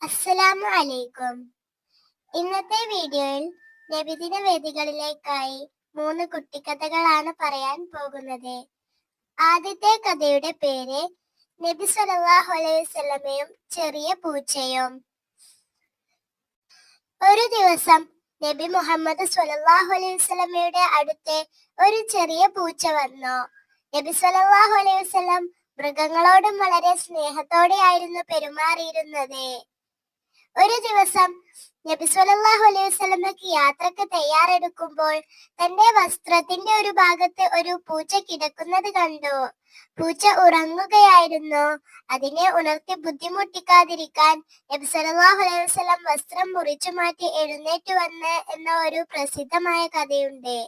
അസ്സലാമു അലൈക്കും. ഇന്നത്തെ വീഡിയോയിൽ നബിദിന വേദികളിലേക്കായി 3 കുട്ടിക്കഥകളാണ് പറയാൻ പോകുന്നത്. ആദ്യത്തെ കഥയുടെ പേര് നബി സല്ലല്ലാഹു അലൈഹി വസല്ലമയും ചെറിയ പൂച്ചയും. ഒരു ദിവസം നബി മുഹമ്മദ് സ്വല്ലല്ലാഹു അലൈഹി വസല്ലമയുടെ അടുത്ത് ഒരു ചെറിയ പൂച്ച വന്നു. നബി സല്ലല്ലാഹു അലൈഹി വസല്ലം മൃഗങ്ങളോടും വളരെ സ്നേഹത്തോടെയായിരുന്നു പെരുമാറിയിരുന്നത്. ഒരു ദിവസം നബി സല്ലല്ലാഹു അലൈഹി വസല്ലമയ്ക്ക് യാത്രക്ക് തയ്യാറെടുക്കുമ്പോൾ തന്റെ വസ്ത്രത്തിന്റെ ഒരു ഭാഗത്ത് ഒരു പൂച്ച കിടക്കുന്നത് കണ്ടു. പൂച്ച ഉറങ്ങുകയായിരുന്നു. അതിനെ ഉണർത്തി ബുദ്ധിമുട്ടിക്കാതിരിക്കാൻ നബി സല്ലല്ലാഹു അലൈഹി വസല്ലം വസ്ത്രം മുറിച്ചു മാറ്റി എഴുന്നേറ്റ് വന്ന് എന്ന ഒരു പ്രസിദ്ധമായ കഥയുണ്ട്.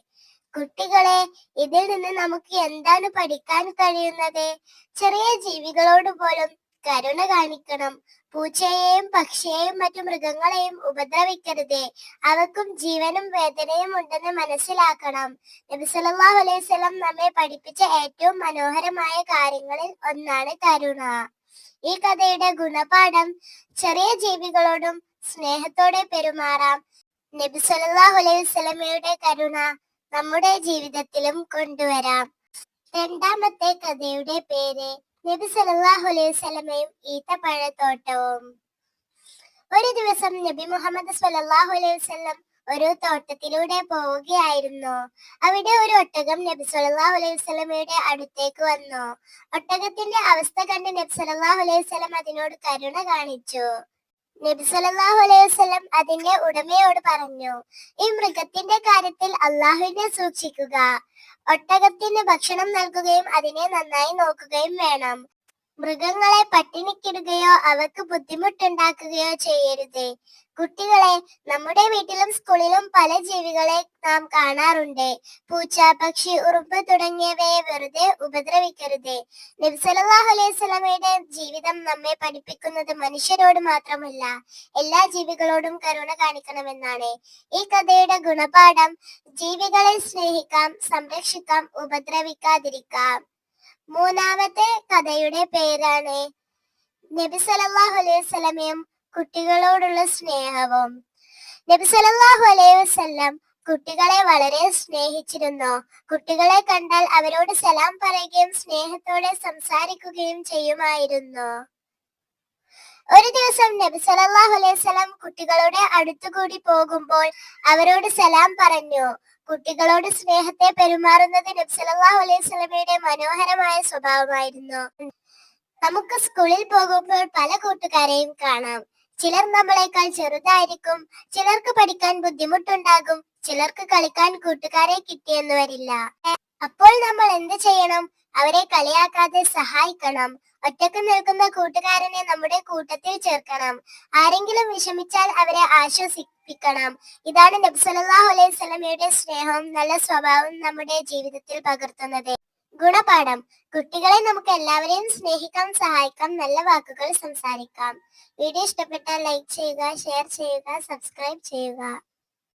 കുട്ടികളെ, ഇതിൽ നിന്ന് നമുക്ക് എന്താണ് പഠിക്കാൻ കഴിയുന്നത്? ചെറിയ ജീവികളോട് പോലും കരുണ കാണിക്കണം. പൂച്ചയെയും പക്ഷിയെയും മറ്റു മൃഗങ്ങളെയും ഉപദ്രവിക്കരുത്. അവക്കും ജീവനും വേദനയും ഉണ്ടെന്ന് മനസ്സിലാക്കണം. നബി സല്ലല്ലാഹു അലൈഹി വസല്ലം നമ്മെ പഠിപ്പിച്ച ഏറ്റവും മനോഹരമായ കാര്യങ്ങളിൽ ഒന്നാണ് കരുണ. ഈ കഥയുടെ ഗുണപാഠം: ചെറിയ ജീവികളോടും സ്നേഹത്തോടെ പെരുമാറാം. നബി സല്ലല്ലാഹു അലൈഹി വസല്ലമയുടെ കരുണ നമ്മുടെ ജീവിതത്തിലും കൊണ്ടുവരാം. രണ്ടാമത്തെ കഥയുടെ പേര് നബി സല്ലല്ലാഹു അലൈഹി വസല്ലമയും ഈത്തപ്പഴത്തോട്ടവും. ഒരു ദിവസം നബി മുഹമ്മദ് സ്വല്ലല്ലാഹു അലൈഹി വസല്ലം ഒരു തോട്ടത്തിലൂടെ പോവുകയായിരുന്നു. അവിടെ ഒരു ഒട്ടകം നബി സല്ലല്ലാഹു അലൈഹി വസല്ലമയുടെ അടുത്തേക്ക് വന്നു. ഒട്ടകത്തിന്റെ അവസ്ഥ കണ്ട് നബി സല്ലല്ലാഹു അലൈഹി വസല്ലം അതിനോട് കരുണ കാണിച്ചു. നബി സല്ലല്ലാഹു അലൈഹി വസല്ലം അതിന്റെ ഉടമയോട് പറഞ്ഞു, ഈ മൃഗത്തിന്റെ കാര്യത്തിൽ അള്ളാഹുവിനെ സൂക്ഷിക്കുക. ഒട്ടകത്തിന് ഭക്ഷണം നൽകുകയും അതിനെ നന്നായി നോക്കുകയും വേണം. മൃഗങ്ങളെ പട്ടിണിക്കിടുകയോ അവർക്ക് ബുദ്ധിമുട്ടുണ്ടാക്കുകയോ ചെയ്യരുത്. കുട്ടികളെ, നമ്മുടെ വീട്ടിലും സ്കൂളിലും പല ജീവികളെ നാം കാണാറുണ്ട്. പൂച്ച, പക്ഷി, ഉറുമ്പ് തുടങ്ങിയവയെ വെറുതെ ഉപദ്രവിക്കരുത്. നബി സല്ലല്ലാഹു അലൈഹി വസല്ലമയുടെ ജീവിതം നമ്മെ പഠിപ്പിക്കുന്നത് മനുഷ്യരോട് മാത്രമല്ല, എല്ലാ ജീവികളോടും കരുണ കാണിക്കണമെന്നാണ്. ഈ കഥയുടെ ഗുണപാഠം: ജീവികളെ സ്നേഹിക്കാം, സംരക്ഷിക്കാം, ഉപദ്രവിക്കാതിരിക്കാം. മൂന്നാമത്തെ കഥയുടെ പേരാണ് നബി സല്ലല്ലാഹു അലൈഹി വസല്ലമയും കുട്ടികളോടുള്ള സ്നേഹവും. നബി സല്ലല്ലാഹു അലൈഹി വസല്ലം കുട്ടികളെ വളരെ സ്നേഹിച്ചിരുന്നു. കുട്ടികളെ കണ്ടാൽ അവരോട് സലാം പറയുകയും സ്നേഹത്തോടെ സംസാരിക്കുകയും ചെയ്യുമായിരുന്നു. ഒരു ദിവസം നബി സല്ലല്ലാഹു അലൈഹി വസല്ലം കുട്ടികളുടെ അടുത്തുകൂടി പോകുമ്പോൾ അവരോട് സലാം പറഞ്ഞു. കുട്ടികളോട് സ്നേഹത്തെ പെരുമാറുന്നത് നബി സല്ലല്ലാഹു അലൈഹി വസല്ലമയുടെ മനോഹരമായ സ്വഭാവമായിരുന്നു. നമുക്ക് സ്കൂളിൽ പോകുമ്പോൾ പല കൂട്ടുകാരെയും കാണാം. ചിലർ നമ്മളെക്കാൾ ചെറുതായിരിക്കും. ചിലർക്ക് പഠിക്കാൻ ബുദ്ധിമുട്ടുണ്ടാകും. ചിലർക്ക് കളിക്കാൻ കൂട്ടുകാരെ കിട്ടിയെന്ന് വരില്ല. അപ്പോൾ നമ്മൾ എന്ത് ചെയ്യണം? അവരെ കളിയാക്കാതെ സഹായിക്കണം. ഒറ്റക്ക് നിൽക്കുന്ന കൂട്ടുകാരനെ നമ്മുടെ കൂട്ടത്തിൽ ചേർക്കണം. ആരെങ്കിലും വിഷമിച്ചാൽ അവരെ ആശ്വസിപ്പിക്കണം. ഇതാണ് നബി സല്ലല്ലാഹു അലൈഹി വസല്ലമയുടെ സ്നേഹവും നല്ല സ്വഭാവവും നമ്മുടെ ജീവിതത്തിൽ പകർത്തുന്നത്. ഗുണപാഠം: കുട്ടികളെ നമുക്ക് എല്ലാവരെയും സ്നേഹിക്കാം, സഹായിക്കാം, നല്ല വാക്കുകൾ സംസാരിക്കാം. വീഡിയോ ഇഷ്ടപ്പെട്ടാൽ ലൈക്ക് ചെയ്യുക, ഷെയർ ചെയ്യുക, സബ്സ്ക്രൈബ് ചെയ്യുക.